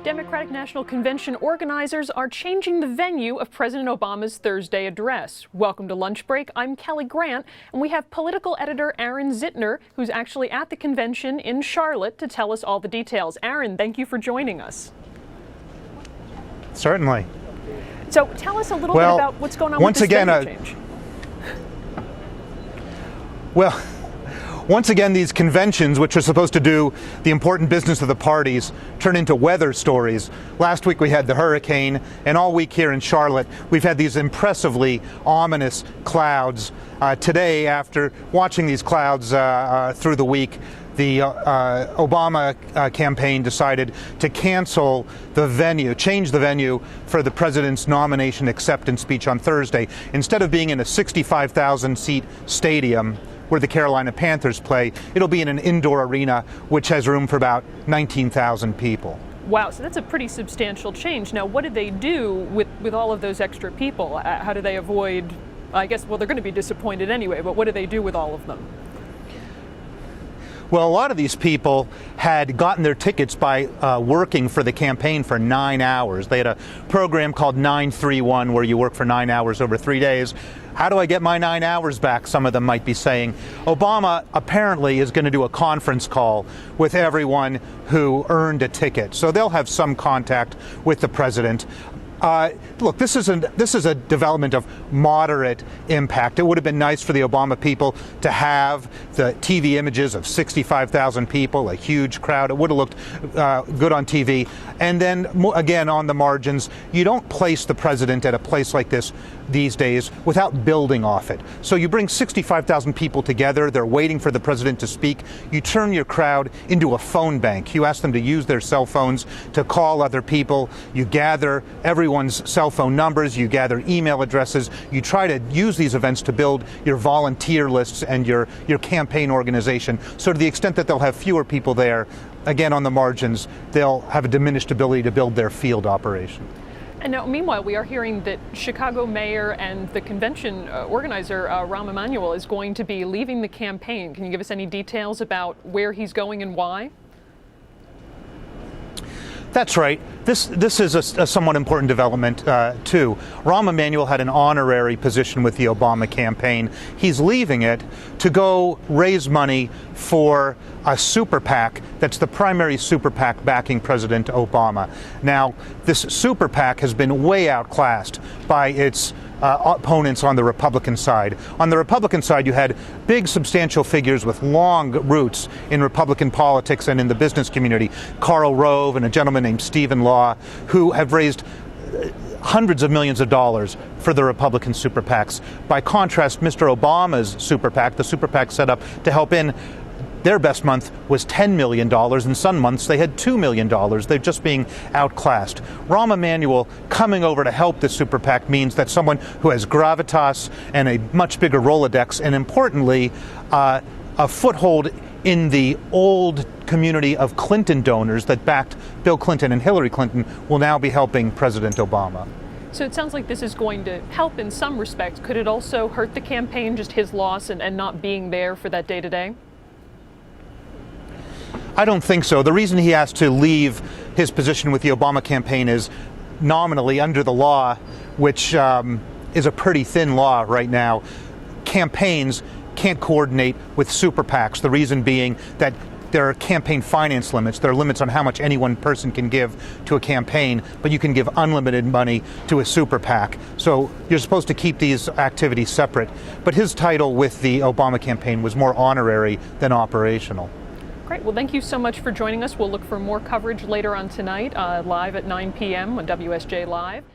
Democratic National Convention organizers are changing the venue of President Obama's Thursday address. Welcome to Lunch Break. I'm Kelly Grant, and we have political editor Aaron Zitner, who's actually at the convention in Charlotte, to tell us all the details. Aaron, thank you for joining us. Certainly. So tell us a little bit about what's going on with this venue change. Well, once again, these conventions, which are supposed to do the important business of the parties, turn into weather stories. Last week we had the hurricane, and all week here in Charlotte we've had these impressively ominous clouds. Today, after watching these clouds through the week, the Obama campaign decided to cancel the venue, change the venue for the president's nomination acceptance speech on Thursday. Instead of being in a 65,000-seat stadium where the Carolina Panthers play, it'll be in an indoor arena which has room for about 19,000 people. Wow, so that's a pretty substantial change. Now, what do they do with all of those extra people? How do they avoid, I guess, well, they're going to be disappointed anyway, but what do they do with all of them? Well, a lot of these people had gotten their tickets by working for the campaign for 9 hours. They had a program called 931 where you work for 9 hours over 3 days. How do I get my 9 hours back? Some of them might be saying. Obama apparently is going to do a conference call with everyone who earned a ticket. So they'll have some contact with the president. Look, this is a development of moderate impact. It would have been nice for the Obama people to have the TV images of 65,000 people, a huge crowd. It would have looked good on TV. And then, again, on the margins, you don't place the president at a place like this these days without building off it. So you bring 65,000 people together. They're waiting for the president to speak. You turn your crowd into a phone bank. You ask them to use their cell phones to call other people. You gather everyone's cell phone numbers. You gather email addresses. You try to use these events to build your volunteer lists and your campaign organization. So to the extent that they'll have fewer people there, again, on the margins, they'll have a diminished ability to build their field operation. And now, meanwhile, we are hearing that Chicago Mayor and the convention organizer, Rahm Emanuel, is going to be leaving the campaign. Can you give us any details about where he's going and why? That's right. This is a somewhat important development, too. Rahm Emanuel had an honorary position with the Obama campaign. He's leaving it to go raise money for a super PAC that's the primary super PAC backing President Obama. Now, this super PAC has been way outclassed by its opponents on the Republican side. On the Republican side, you had big, substantial figures with long roots in Republican politics and in the business community. Karl Rove and a gentleman named Stephen Law, who have raised hundreds of millions of dollars for the Republican super PACs. By contrast, Mr. Obama's super PAC, the super PAC set up to help in, their best month was $10 million. In some months, they had $2 million. They're just being outclassed. Rahm Emanuel coming over to help the super PAC means that someone who has gravitas and a much bigger Rolodex, and importantly, a foothold in the old community of Clinton donors that backed Bill Clinton and Hillary Clinton, will now be helping President Obama. So it sounds like this is going to help in some respects. Could it also hurt the campaign, just his loss and not being there for that day-to-day? I don't think so. The reason he has to leave his position with the Obama campaign is nominally under the law, which is a pretty thin law right now. Campaigns can't coordinate with super PACs, the reason being that there are campaign finance limits. There are limits on how much any one person can give to a campaign, but you can give unlimited money to a super PAC. So you're supposed to keep these activities separate. But his title with the Obama campaign was more honorary than operational. Great. Well, thank you so much for joining us. We'll look for more coverage later on tonight, live at 9 p.m. on WSJ Live.